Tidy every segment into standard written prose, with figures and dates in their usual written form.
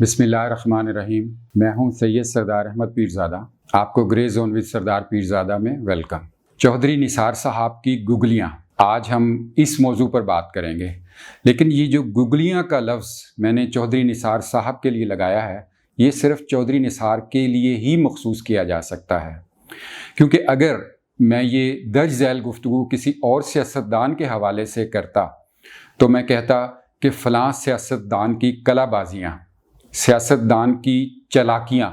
بسم اللہ الرحمن الرحیم۔ میں ہوں سید سردار احمد پیرزادہ۔ آپ کو گرے زون وتھ سردار پیرزادہ میں ویلکم۔ چودھری نثار صاحب کی گگلیاں، آج ہم اس موضوع پر بات کریں گے، لیکن یہ جو گگلیاں کا لفظ میں نے چودھری نثار صاحب کے لیے لگایا ہے، یہ صرف چودھری نثار کے لیے ہی مخصوص کیا جا سکتا ہے، کیونکہ اگر میں یہ درج ذیل گفتگو کسی اور سیاستدان کے حوالے سے کرتا تو میں کہتا کہ فلاں سیاستدان کی کلا بازیاں، سیاستدان کی چالاکیاں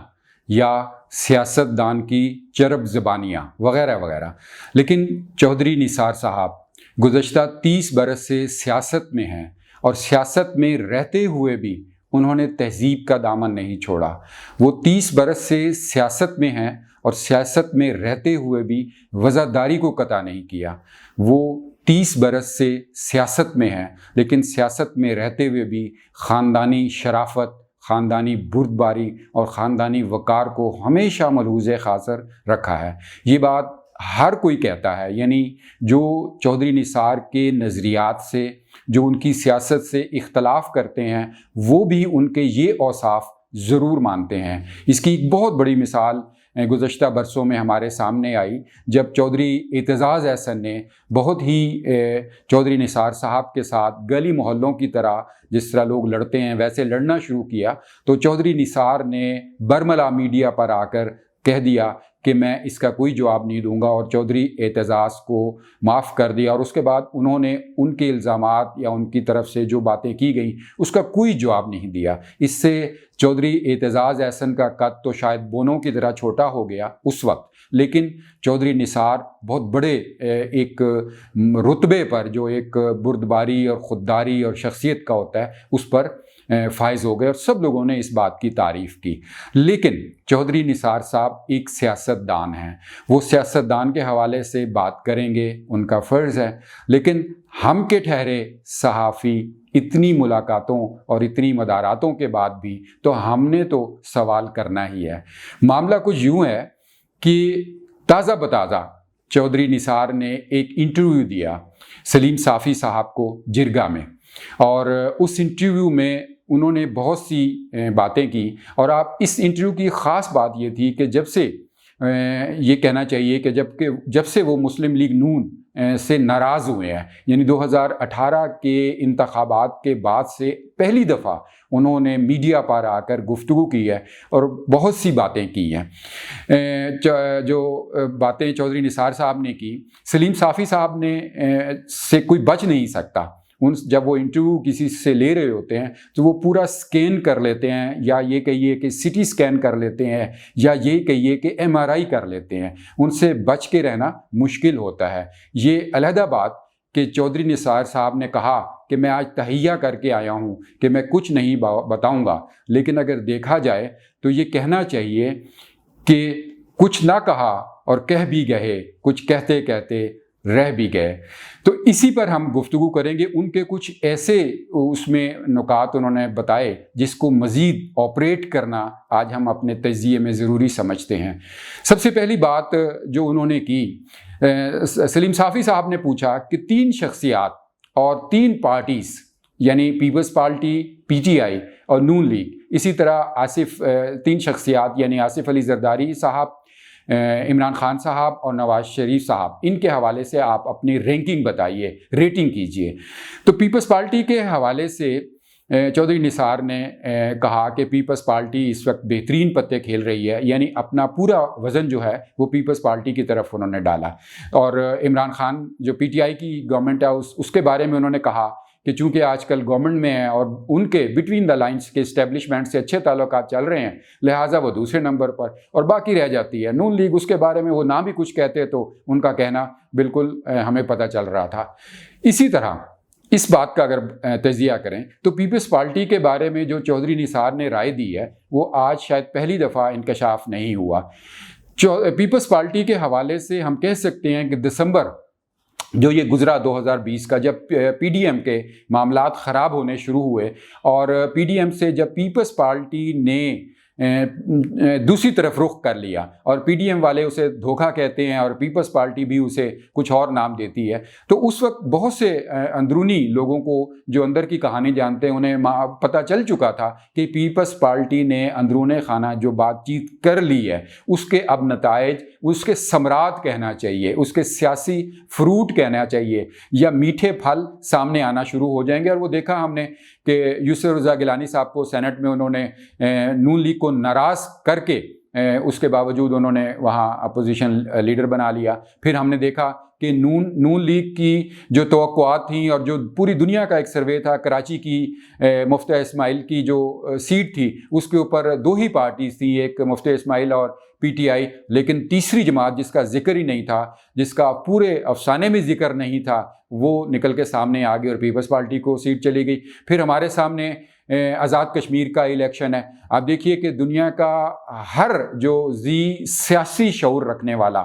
یا سیاستدان کی چرب زبانیاں وغیرہ وغیرہ، لیکن چودھری نثار صاحب گزشتہ 30 برس سے سیاست میں ہیں اور سیاست میں رہتے ہوئے بھی انہوں نے تہذیب کا دامن نہیں چھوڑا۔ وہ 30 برس سے سیاست میں ہیں اور سیاست میں رہتے ہوئے بھی وزاداری کو قطع نہیں کیا۔ وہ 30 برس سے سیاست میں ہیں لیکن سیاست میں رہتے ہوئے بھی خاندانی شرافت، خاندانی بردباری اور خاندانی وقار کو ہمیشہ ملحوظ خاطر رکھا ہے۔ یہ بات ہر کوئی کہتا ہے، یعنی جو چودھری نثار کے نظریات سے، جو ان کی سیاست سے اختلاف کرتے ہیں، وہ بھی ان کے یہ اوصاف ضرور مانتے ہیں۔ اس کی ایک بہت بڑی مثال گزشتہ برسوں میں ہمارے سامنے آئی جب چودھری اعتزاز احسن نے بہت ہی چودھری نثار صاحب کے ساتھ گلی محلوں کی طرح، جس طرح لوگ لڑتے ہیں ویسے لڑنا شروع کیا، تو چودھری نثار نے برملا میڈیا پر آ کر کہہ دیا کہ میں اس کا کوئی جواب نہیں دوں گا، اور چودھری اعتزاز کو معاف کر دیا، اور اس کے بعد انہوں نے ان کے الزامات یا ان کی طرف سے جو باتیں کی گئیں اس کا کوئی جواب نہیں دیا۔ اس سے چودھری اعتزاز احسن کا قد تو شاید بونوں کی طرح چھوٹا ہو گیا اس وقت، لیکن چودھری نثار بہت بڑے ایک رتبے پر، جو ایک بردباری اور خودداری اور شخصیت کا ہوتا ہے، اس پر فائز ہو گئے اور سب لوگوں نے اس بات کی تعریف کی۔ لیکن چودھری نثار صاحب ایک سیاستدان ہیں، وہ سیاستدان کے حوالے سے بات کریں گے، ان کا فرض ہے، لیکن ہم کے ٹھہرے صحافی اتنی ملاقاتوں اور اتنی مداراتوں کے بعد بھی تو ہم نے تو سوال کرنا ہی ہے۔ معاملہ کچھ یوں ہے کہ تازہ بتازہ چودھری نثار نے ایک انٹرویو دیا سلیم صافی صاحب کو جرگہ میں، اور اس انٹرویو میں انہوں نے بہت سی باتیں کی، اور آپ اس انٹرویو کی خاص بات یہ تھی کہ جب سے یہ کہنا چاہیے کہ جب سے وہ مسلم لیگ نون سے ناراض ہوئے ہیں، یعنی 2018 کے انتخابات کے بعد سے پہلی دفعہ انہوں نے میڈیا پر آ کر گفتگو کی ہے اور بہت سی باتیں کی ہیں۔ جو باتیں چودھری نثار صاحب نے کی، سلیم صافی صاحب نے سے کوئی بچ نہیں سکتا۔ جب وہ انٹرویو کسی سے لے رہے ہوتے ہیں تو وہ پورا سکین کر لیتے ہیں، یا یہ کہیے کہ سی ٹی سکین کر لیتے ہیں، یا یہ کہیے کہ ایم آر آئی کر لیتے ہیں۔ ان سے بچ کے رہنا مشکل ہوتا ہے۔ یہ علیحدہ بات کہ چودھری نثار صاحب نے کہا کہ میں آج تہیہ کر کے آیا ہوں کہ میں کچھ نہیں بتاؤں گا، لیکن اگر دیکھا جائے تو یہ کہنا چاہیے کہ کچھ نہ کہا اور کہہ بھی گئے، کچھ کہتے کہتے رہ بھی گئے۔ تو اسی پر ہم گفتگو کریں گے۔ ان کے کچھ ایسے اس میں نکات انہوں نے بتائے جس کو مزید آپریٹ کرنا آج ہم اپنے تجزیے میں ضروری سمجھتے ہیں۔ سب سے پہلی بات جو انہوں نے کی، سلیم صافی صاحب نے پوچھا کہ 3 شخصیات اور 3 پارٹیز، یعنی Peoples Party, P T I اور نون لیگ، اسی طرح 3 شخصیات یعنی آصف علی زرداری صاحب، عمران خان صاحب اور نواز شریف صاحب، ان کے حوالے سے آپ اپنی رینکنگ بتائیے، ریٹنگ کیجئے۔ تو پیپلز پارٹی کے حوالے سے چودھری نثار نے کہا کہ پیپلز پارٹی اس وقت بہترین پتے کھیل رہی ہے، یعنی اپنا پورا وزن جو ہے وہ پیپلز پارٹی کی طرف انہوں نے ڈالا۔ اور عمران خان جو پی ٹی آئی کی گورنمنٹ ہے اس کے بارے میں انہوں نے کہا کہ چونکہ آج کل گورنمنٹ میں ہیں اور ان کے بٹوین دا لائنز کے اسٹیبلشمنٹ سے اچھے تعلقات چل رہے ہیں، لہٰذا وہ دوسرے نمبر پر، اور باقی رہ جاتی ہے نون لیگ۔ اس کے بارے میں وہ نہ بھی کچھ کہتے تو ان کا کہنا بالکل ہمیں پتہ چل رہا تھا۔ اسی طرح اس بات کا اگر تجزیہ کریں تو پیپلز پارٹی کے بارے میں جو چودھری نثار نے رائے دی ہے وہ آج شاید پہلی دفعہ انکشاف نہیں ہوا۔ پیپلز پارٹی کے حوالے سے ہم کہہ سکتے ہیں کہ دسمبر جو یہ گزرا 2020 کا، جب پی ڈی ایم کے معاملات خراب ہونے شروع ہوئے اور پی ڈی ایم سے جب پیپلز پارٹی نے دوسری طرف رخ کر لیا، اور پی ڈی ایم والے اسے دھوکہ کہتے ہیں اور پیپلز پارٹی بھی اسے کچھ اور نام دیتی ہے۔ تو اس وقت بہت سے اندرونی لوگوں کو جو اندر کی کہانی جانتے ہیں انہیں پتہ چل چکا تھا کہ پیپلز پارٹی نے اندرون خانہ جو بات چیت کر لی ہے اس کے اب نتائج، اس کے ثمرات کہنا چاہیے، اس کے سیاسی فروٹ کہنا چاہیے یا میٹھے پھل سامنے آنا شروع ہو جائیں گے۔ اور وہ دیکھا ہم نے کہ یوسف رضا گیلانی صاحب کو سینٹ میں انہوں نے نون لیگ کو ناراض کر کے اس کے باوجود انہوں نے وہاں اپوزیشن لیڈر بنا لیا۔ پھر ہم نے دیکھا کہ نون لیگ کی جو توقعات تھیں اور جو پوری دنیا کا ایک سروے تھا، کراچی کی مفتیٰ اسماعیل کی جو سیٹ تھی اس کے اوپر دو ہی پارٹیز تھیں، ایک مفتیٰ اسماعیل اور پی ٹی آئی، لیکن تیسری جماعت جس کا ذکر ہی نہیں تھا، جس کا پورے افسانے میں ذکر نہیں تھا، وہ نکل کے سامنے آ گئی اور پیپلز پارٹی کو سیٹ چلی گئی۔ پھر ہمارے سامنے آزاد کشمیر کا الیکشن ہے۔ آپ دیکھیے کہ دنیا کا ہر جو سیاسی شعور رکھنے والا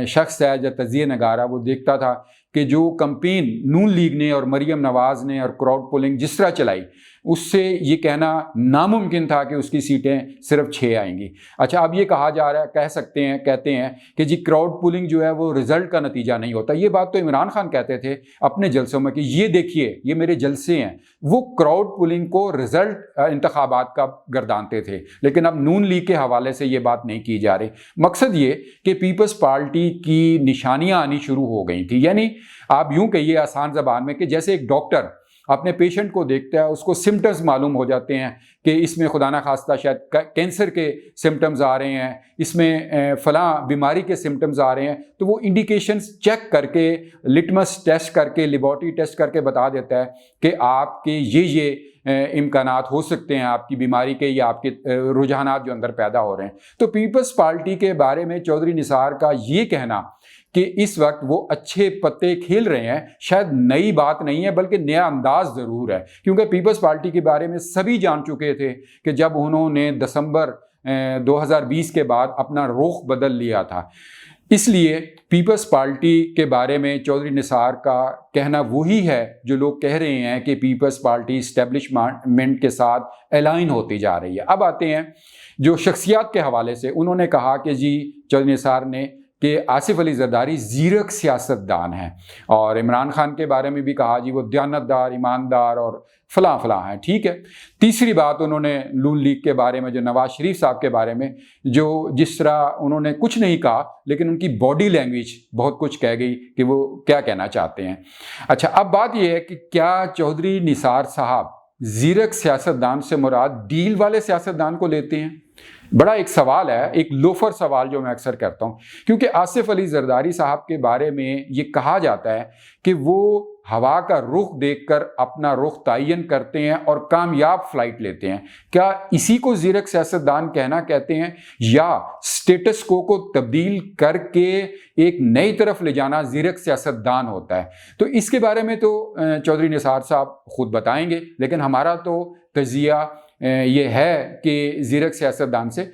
شخص ہے یا تجزیہ نگارہ، وہ دیکھتا تھا کہ جو کمپین نون لیگ نے اور مریم نواز نے اور کراؤڈ پولنگ جس طرح چلائی، اس سے یہ کہنا ناممکن تھا کہ اس کی سیٹیں صرف 6 آئیں گی۔ اچھا، اب یہ کہا جا رہا ہے، کہتے ہیں کہ جی کراؤڈ پولنگ جو ہے وہ رزلٹ کا نتیجہ نہیں ہوتا۔ یہ بات تو عمران خان کہتے تھے اپنے جلسوں میں کہ یہ دیکھیے یہ میرے جلسے ہیں، وہ کراؤڈ پولنگ کو رزلٹ انتخابات کا گردانتے تھے، لیکن اب نون لیگ کے حوالے سے یہ بات نہیں کی جا رہی۔ مقصد یہ کہ پیپلز پارٹی کی نشانیاں آنی شروع ہو گئی تھیں، یعنی آپ یوں کہیے آسان زبان میں کہ جیسے ایک ڈاکٹر اپنے پیشنٹ کو دیکھتا ہے، اس کو سمٹمز معلوم ہو جاتے ہیں کہ اس میں خدا نخواستہ شاید کینسر کے سمٹمز آ رہے ہیں، اس میں فلاں بیماری کے سمٹمز آ رہے ہیں، تو وہ انڈیکیشنز چیک کر کے، لٹمس ٹیسٹ کر کے، لیبارٹری ٹیسٹ کر کے بتا دیتا ہے کہ آپ کے یہ امکانات ہو سکتے ہیں آپ کی بیماری کے یا آپ کے رجحانات جو اندر پیدا ہو رہے ہیں۔ تو پیپلز پارٹی کے بارے میں چودھری نثار کا یہ کہنا کہ اس وقت وہ اچھے پتے کھیل رہے ہیں، شاید نئی بات نہیں ہے بلکہ نیا انداز ضرور ہے، کیونکہ پیپلز پارٹی کے بارے میں سبھی جان چکے تھے کہ جب انہوں نے دسمبر 2020 کے بعد اپنا رخ بدل لیا تھا۔ اس لیے پیپلز پارٹی کے بارے میں چودھری نثار کا کہنا وہی ہے جو لوگ کہہ رہے ہیں کہ پیپلز پارٹی اسٹیبلشمنٹ کے ساتھ الائن ہوتی جا رہی ہے۔ اب آتے ہیں جو شخصیات کے حوالے سے، انہوں نے کہا کہ جی چودھری نثار نے کہ آصف علی زرداری زیرک سیاستدان ہیں، اور عمران خان کے بارے میں بھی کہا جی وہ دیانتدار، ایماندار اور فلاں فلاں ہیں، ٹھیک ہے۔ تیسری بات انہوں نے نون لیگ کے بارے میں، جو نواز شریف صاحب کے بارے میں، جو جس طرح انہوں نے کچھ نہیں کہا لیکن ان کی باڈی لینگویج بہت کچھ کہہ گئی کہ وہ کیا کہنا چاہتے ہیں۔ اچھا، اب بات یہ ہے کہ کیا چودھری نثار صاحب زیرک سیاستدان سے مراد ڈیل والے سیاستدان کو لیتے ہیں؟ بڑا ایک سوال ہے، ایک لوفر سوال جو میں اکثر کرتا ہوں، کیونکہ آصف علی زرداری صاحب کے بارے میں یہ کہا جاتا ہے کہ وہ ہوا کا رخ دیکھ کر اپنا رخ تعین کرتے ہیں اور کامیاب فلائٹ لیتے ہیں۔ کیا اسی کو زیرک سیاستدان کہتے ہیں، یا سٹیٹس کو تبدیل کر کے ایک نئی طرف لے جانا زیرک سیاستدان ہوتا ہے؟ تو اس کے بارے میں تو چودھری نثار صاحب خود بتائیں گے، لیکن ہمارا تو تجزیہ یہ ہے کہ زیرک سیاستدان سے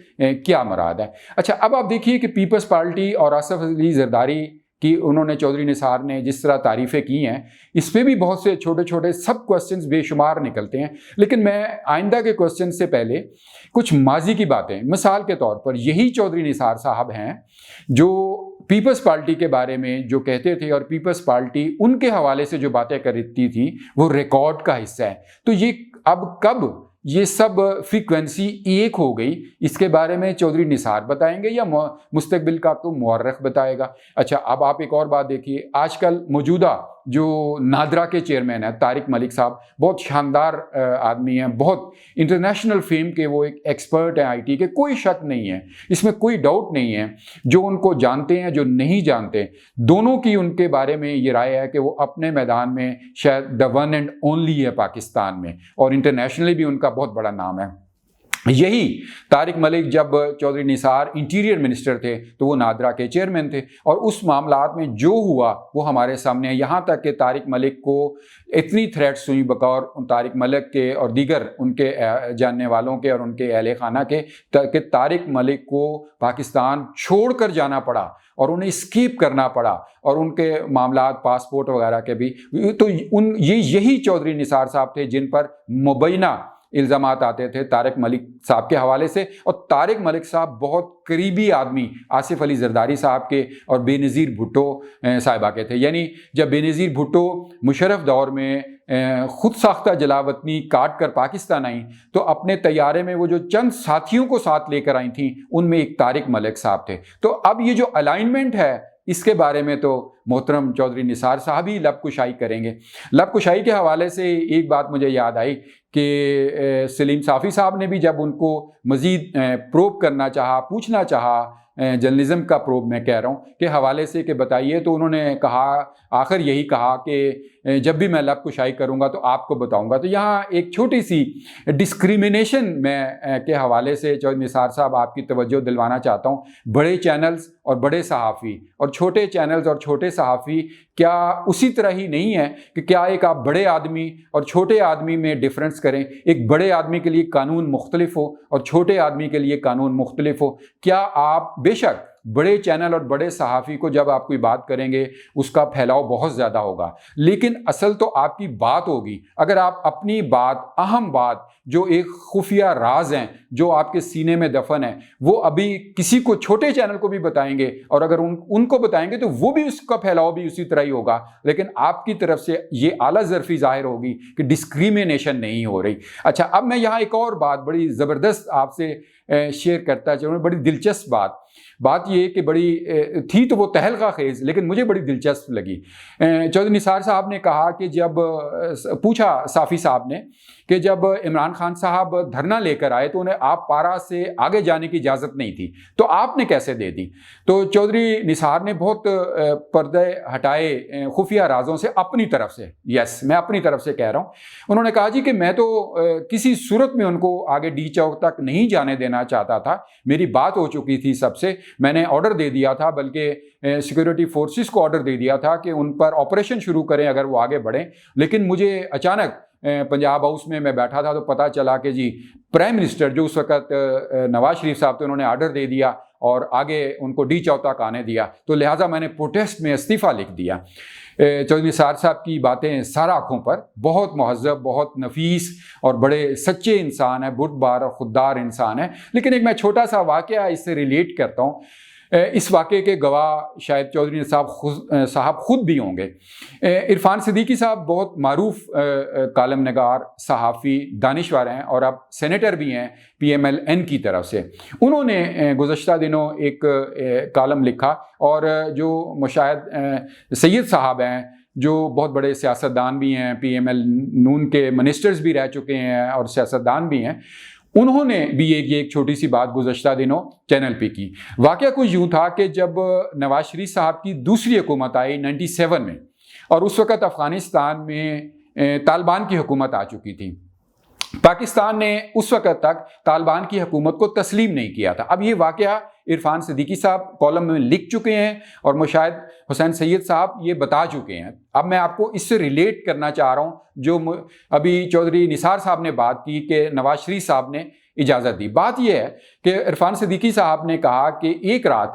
کیا مراد ہے۔ اچھا، اب آپ دیکھیے کہ پیپلز پارٹی اور آصف علی زرداری کی انہوں نے، چودھری نثار نے جس طرح تعریفیں کی ہیں، اس پہ بھی بہت سے چھوٹے چھوٹے سب کوسچنز بے شمار نکلتے ہیں، لیکن میں آئندہ کے کوسچن سے پہلے کچھ ماضی کی باتیں، مثال کے طور پر یہی چودھری نثار صاحب ہیں جو پیپلز پارٹی کے بارے میں جو کہتے تھے اور پیپلز پارٹی ان کے حوالے سے جو باتیں کرتی تھی وہ ریکارڈ کا حصہ ہے۔ تو یہ اب کب یہ سب فریکوینسی ایک ہو گئی، اس کے بارے میں چودھری نثار بتائیں گے یا مستقبل کا تو مورخ بتائے گا؟ اچھا، اب آپ ایک اور بات دیکھیے، آج کل موجودہ جو نادرا کے چیئرمین ہیں طارق ملک صاحب، بہت شاندار آدمی ہیں، بہت انٹرنیشنل فیم کے وہ ایک ایکسپرٹ ہیں آئی ٹی کے، کوئی شک نہیں ہے، اس میں کوئی ڈاؤٹ نہیں ہے۔ جو ان کو جانتے ہیں، جو نہیں جانتے، دونوں کی ان کے بارے میں یہ رائے ہے کہ وہ اپنے میدان میں شاید دا ون اینڈ اونلی ہے پاکستان میں، اور انٹرنیشنلی بھی ان کا بہت بڑا نام ہے۔ یہی طارق ملک جب چودھری نثار انٹیریئر منسٹر تھے تو وہ نادرا کے چیئرمین تھے، اور اس معاملات میں جو ہوا وہ ہمارے سامنے ہے، یہاں تک کہ طارق ملک کو اتنی تھریٹس ہوئی بقور طارق ملک کے اور دیگر ان کے جاننے والوں کے اور ان کے اہل خانہ کے، کہ طارق ملک کو پاکستان چھوڑ کر جانا پڑا اور انہیں اسکیپ کرنا پڑا، اور ان کے معاملات پاسپورٹ وغیرہ کے بھی۔ تو یہی چودھری نثار صاحب تھے جن پر مبینہ الزامات آتے تھے طارق ملک صاحب کے حوالے سے، اور طارق ملک صاحب بہت قریبی آدمی آصف علی زرداری صاحب کے اور بے نظیر بھٹو صاحبہ کے تھے. یعنی جب بے نظیر بھٹو مشرف دور میں خود ساختہ جلاوطنی کاٹ کر پاکستان آئیں تو اپنے طیارے میں وہ جو چند ساتھیوں کو ساتھ لے کر آئی تھیں ان میں ایک طارق ملک صاحب تھے. تو اب یہ جو الائنمنٹ ہے اس کے بارے میں تو محترم چودھری نثار صاحب ہی لب کشائی کریں گے. لب کشائی کے حوالے سے ایک بات مجھے یاد آئی کہ سلیم صافی صاحب نے بھی جب ان کو مزید پروب کرنا چاہا، پوچھنا چاہا، جرنلزم کا پروب میں کہہ رہا ہوں کے حوالے سے کہ بتائیے، تو انہوں نے کہا، آخر یہی کہا کہ جب بھی میں لب کشائی کروں گا تو آپ کو بتاؤں گا. تو یہاں ایک چھوٹی سی ڈسکریمنیشن میں کے حوالے سے چودھری نثار صاحب آپ کی توجہ دلوانا چاہتا ہوں. بڑے چینلز اور بڑے صحافی اور چھوٹے چینلز اور چھوٹے صحافی کیا اسی طرح ہی نہیں ہے کہ کیا ایک آپ بڑے آدمی اور چھوٹے آدمی میں ڈفرنس کریں؟ ایک بڑے آدمی کے لیے قانون مختلف ہو اور چھوٹے آدمی کے لیے قانون مختلف ہو. کیا آپ بے شک بڑے چینل اور بڑے صحافی کو جب آپ کوئی بات کریں گے اس کا پھیلاؤ بہت زیادہ ہوگا، لیکن اصل تو آپ کی بات ہوگی. اگر آپ اپنی بات، اہم بات جو ایک خفیہ راز ہیں جو آپ کے سینے میں دفن ہے، وہ ابھی کسی کو، چھوٹے چینل کو بھی بتائیں گے، اور اگر ان کو بتائیں گے تو وہ بھی اس کا پھیلاؤ بھی اسی طرح ہی ہوگا. لیکن آپ کی طرف سے یہ اعلیٰ ظرفی ظاہر ہوگی کہ ڈسکریمنیشن نہیں ہو رہی. اچھا، اب میں یہاں ایک اور بات بڑی زبردست آپ سے شیئر کرتا چلوں. بڑی دلچسپ بات یہ کہ بڑی تھی تو وہ تہلکہ خیز، لیکن مجھے بڑی دلچسپ لگی. چودھری نثار صاحب نے کہا کہ جب پوچھا صافی صاحب نے کہ جب عمران خان صاحب دھرنا لے کر آئے تو انہیں آپ پارا سے آگے جانے کی اجازت نہیں تھی، تو آپ نے کیسے دے دی؟ تو چودھری نثار نے بہت پردے ہٹائے خفیہ رازوں سے اپنی طرف سے، یس میں اپنی طرف سے کہہ رہا ہوں، انہوں نے کہا جی کہ میں تو کسی صورت میں ان کو آگے ڈی چوک تک نہیں جانے دینا چاہتا تھا. میری بات ہو چکی تھی سب سے، میں نے آرڈر دے دیا تھا، بلکہ سیکورٹی فورسز کو آرڈر دے دیا تھا کہ ان پر آپریشن شروع کریں اگر وہ آگے بڑھیں. لیکن مجھے اچانک پنجاب ہاؤس میں بیٹھا تھا تو پتہ چلا کہ جی پرائم منسٹر جو اس وقت نواز شریف صاحب تھے، انہوں نے آرڈر دے دیا اور آگے ان کو ڈی چوک تک آنے دیا. تو لہٰذا میں نے پروٹیسٹ میں استعفیٰ لکھ دیا. چودھری نثار صاحب کی باتیں سر آنکھوں پر، بہت مہذب، بہت نفیس اور بڑے سچے انسان ہیں، بردبار اور خوددار انسان ہیں. لیکن ایک میں چھوٹا سا واقعہ اس سے ریلیٹ کرتا ہوں. اس واقعے کے گواہ شاید چودھری صاحب خود بھی ہوں گے. عرفان صدیقی صاحب بہت معروف کالم نگار، صحافی، دانشور ہیں اور اب سینیٹر بھی ہیں PMLN کی طرف سے. انہوں نے گزشتہ دنوں ایک کالم لکھا، اور جو مشاہد سید صاحب ہیں جو بہت بڑے سیاستدان بھی ہیں، PML نون کے منسٹرز بھی رہ چکے ہیں اور سیاستدان بھی ہیں، انہوں نے بھی ایک چھوٹی سی بات گزشتہ دنوں چینل پہ کی. واقعہ کچھ یوں تھا کہ جب نواز شریف صاحب کی دوسری حکومت آئی 97 میں، اور اس وقت افغانستان میں طالبان کی حکومت آ چکی تھی. پاکستان نے اس وقت تک طالبان کی حکومت کو تسلیم نہیں کیا تھا. اب یہ واقعہ عرفان صدیقی صاحب کالم میں لکھ چکے ہیں اور مشاہد حسین سید صاحب یہ بتا چکے ہیں. اب میں آپ کو اس سے ریلیٹ کرنا چاہ رہا ہوں جو ابھی چودھری نثار صاحب نے بات کی کہ نواز شریف صاحب نے اجازت دی. بات یہ ہے کہ عرفان صدیقی صاحب نے کہا کہ ایک رات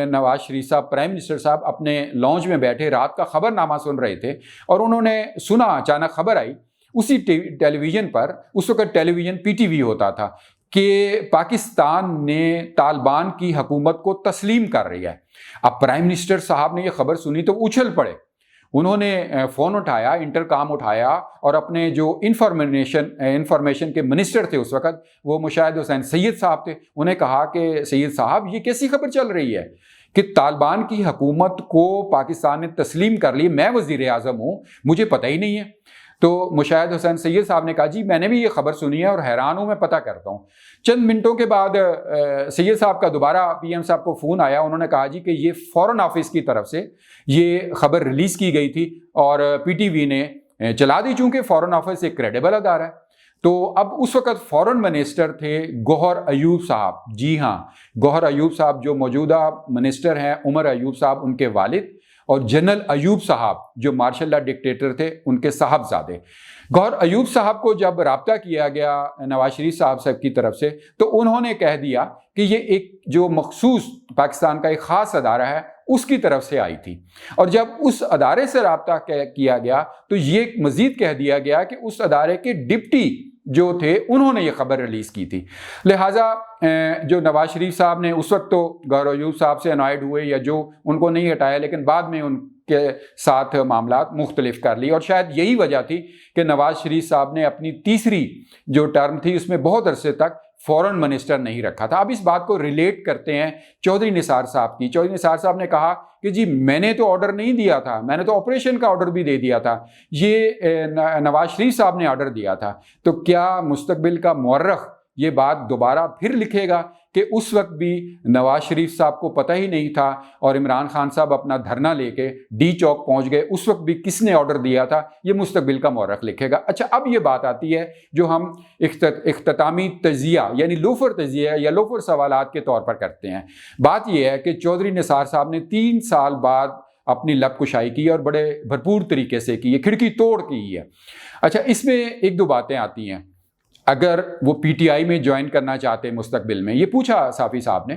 نواز شریف صاحب، پرائم منسٹر صاحب اپنے لانج میں بیٹھے رات کا خبر نامہ سن رہے تھے، اور انہوں نے سنا، اچانک خبر آئی اسی ٹیلی ویژن پر، اس وقت ٹیلی ویژن PTV ہوتا تھا، کہ پاکستان نے طالبان کی حکومت کو تسلیم کر رہی ہے. اب پرائم منسٹر صاحب نے یہ خبر سنی تو اچھل پڑے. انہوں نے فون اٹھایا، انٹرکام اٹھایا، اور اپنے جو انفارمیشن کے منسٹر تھے اس وقت، وہ مشاہد حسین سید صاحب تھے، انہیں کہا کہ سید صاحب یہ کیسی خبر چل رہی ہے کہ طالبان کی حکومت کو پاکستان نے تسلیم کر لی، میں وزیر اعظم ہوں، مجھے پتہ ہی نہیں ہے. تو مشاہد حسین سید صاحب نے کہا جی میں نے بھی یہ خبر سنی ہے اور حیران ہوں، میں پتہ کرتا ہوں. چند منٹوں کے بعد سید صاحب کا دوبارہ PM صاحب کو فون آیا. انہوں نے کہا جی کہ یہ فورن آفس کی طرف سے یہ خبر ریلیز کی گئی تھی اور PTV نے چلا دی، چونکہ فورن آفس ایک کریڈیبل ادارہ ہے. تو اب اس وقت فورن منسٹر تھے گوہر ایوب صاحب. جی ہاں، گوہر ایوب صاحب جو موجودہ منسٹر ہیں، عمر ایوب صاحب ان کے والد، اور جنرل ایوب صاحب جو مارشل لا ڈکٹیٹر تھے ان کے صاحبزادے. گوہر ایوب صاحب کو جب رابطہ کیا گیا نواز شریف صاحب کی طرف سے، تو انہوں نے کہہ دیا کہ یہ ایک جو مخصوص پاکستان کا ایک خاص ادارہ ہے اس کی طرف سے آئی تھی. اور جب اس ادارے سے رابطہ کیا گیا تو یہ مزید کہہ دیا گیا کہ اس ادارے کے ڈپٹی جو تھے انہوں نے یہ خبر ریلیز کی تھی. لہٰذا جو نواز شریف صاحب نے اس وقت تو گورو ایوب صاحب سے انوائڈ ہوئے یا جو ان کو نہیں ہٹایا، لیکن بعد میں ان کے ساتھ معاملات مختلف کر لی، اور شاید یہی وجہ تھی کہ نواز شریف صاحب نے اپنی تیسری جو ٹرم تھی اس میں بہت عرصے تک فورن منسٹر نہیں رکھا تھا. اب اس بات کو ریلیٹ کرتے ہیں چودھری نثار صاحب کی. چودھری نثار صاحب نے کہا کہ جی میں نے تو آرڈر نہیں دیا تھا، میں نے تو آپریشن کا آرڈر بھی دے دیا تھا، یہ نواز شریف صاحب نے آرڈر دیا تھا. تو کیا مستقبل کا مورخ یہ بات دوبارہ پھر لکھے گا کہ اس وقت بھی نواز شریف صاحب کو پتہ ہی نہیں تھا اور عمران خان صاحب اپنا دھرنا لے کے ڈی چوک پہنچ گئے، اس وقت بھی کس نے آرڈر دیا تھا؟ یہ مستقبل کا مورخ لکھے گا. اچھا، اب یہ بات آتی ہے جو ہم اختتامی تجزیہ یعنی لوفر تجزیہ یا لوفر سوالات کے طور پر کرتے ہیں. بات یہ ہے کہ چودھری نثار صاحب نے 3 سال بعد اپنی لب کشائی کی اور بڑے بھرپور طریقے سے کی، کھڑکی توڑ کی ہے. اچھا، اس میں 1-2 باتیں آتی ہیں. اگر وہ پی ٹی آئی میں جوائن کرنا چاہتے مستقبل میں، یہ پوچھا صافی صاحب نے،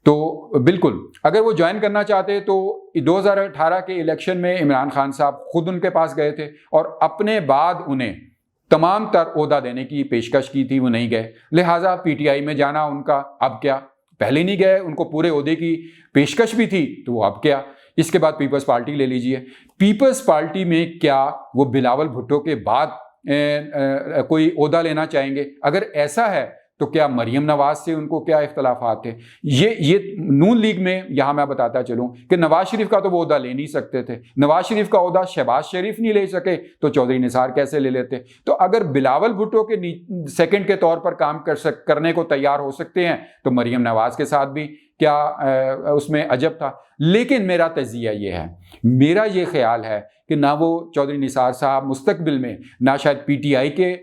تو بالکل اگر وہ جوائن کرنا چاہتے تو 2018 کے الیکشن میں عمران خان صاحب خود ان کے پاس گئے تھے اور اپنے بعد انہیں تمام تر عہدہ دینے کی پیشکش کی تھی، وہ نہیں گئے. لہٰذا پی ٹی آئی میں جانا ان کا اب کیا، پہلے نہیں گئے، ان کو پورے عہدے کی پیشکش بھی تھی تو وہ اب کیا. اس کے بعد پیپلز پارٹی لے لیجئے. پیپلز پارٹی میں کیا وہ بلاول بھٹو کے بعد کوئی عہدہ لینا چاہیں گے؟ اگر ایسا ہے تو کیا مریم نواز سے ان کو کیا اختلافات تھے؟ یہ نون لیگ میں یہاں میں بتاتا چلوں کہ نواز شریف کا تو وہ عہدہ لے نہیں سکتے تھے. نواز شریف کا عہدہ شہباز شریف نہیں لے سکے تو چودھری نثار کیسے لے لیتے؟ تو اگر بلاول بھٹو کے سیکنڈ کے طور پر کام کرنے کو تیار ہو سکتے ہیں تو مریم نواز کے ساتھ بھی کیا اس میں عجب تھا؟ لیکن میرا تجزیہ یہ ہے، میرا یہ خیال ہے کہ نہ وہ چودھری نثار صاحب مستقبل میں نہ شاید پی ٹی آئی کے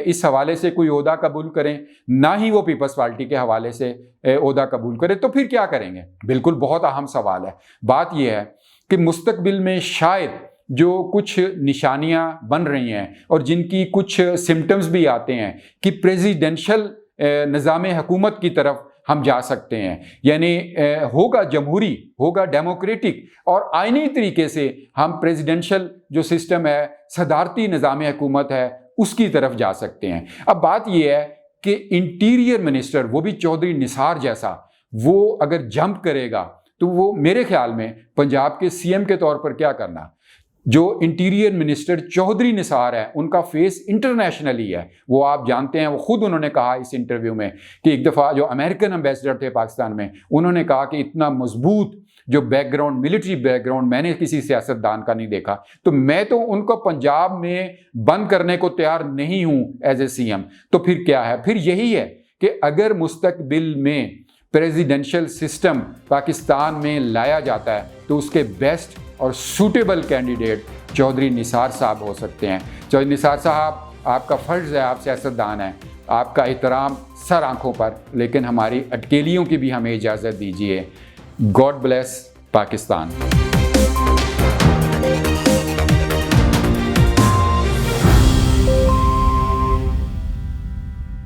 اس حوالے سے کوئی عہدہ قبول کریں، نہ ہی وہ پیپلز پارٹی کے حوالے سے عہدہ قبول کریں. تو پھر کیا کریں گے؟ بالکل بہت اہم سوال ہے. بات یہ ہے کہ مستقبل میں شاید جو کچھ نشانیاں بن رہی ہیں اور جن کی کچھ سمٹمز بھی آتے ہیں کہ پریزیڈنشل نظام حکومت کی طرف ہم جا سکتے ہیں، یعنی ہوگا جمہوری، ہوگا ڈیموکریٹک اور آئینی طریقے سے ہم پریزیڈنشل جو سسٹم ہے، صدارتی نظام حکومت ہے، اس کی طرف جا سکتے ہیں. اب بات یہ ہے کہ انٹیریئر منسٹر وہ بھی چودھری نثار جیسا وہ اگر جمپ کرے گا تو وہ میرے خیال میں پنجاب کے سی ایم کے طور پر کیا کرنا. جو انٹیریئر منسٹر چودھری نثار ہے ان کا فیس انٹرنیشنلی ہے، وہ آپ جانتے ہیں، وہ خود انہوں نے کہا اس انٹرویو میں کہ ایک دفعہ جو امریکن امبیسڈر تھے پاکستان میں، انہوں نے کہا کہ اتنا مضبوط جو back ground, military back ground میں نے کسی سیاستدان کا نہیں دیکھا. تو میں تو ان کو پنجاب میں بند کرنے کو تیار نہیں ہوں ایز اے سی ایم. تو پھر کیا ہے؟ پھر یہی ہے کہ اگر مستقبل میں پریزیڈنشل سسٹم پاکستان میں لایا جاتا ہے تو اس کے بیسٹ اور سوٹیبل کینڈیڈیٹ چودھری نثار صاحب ہو سکتے ہیں. چودھری نثار صاحب، آپ کا فرض ہے، آپ سیاستدان ہیں، آپ کا احترام سر آنکھوں پر، لیکن ہماری اٹکیلیوں کی بھی ہمیں اجازت دیجیے. God bless Pakistan.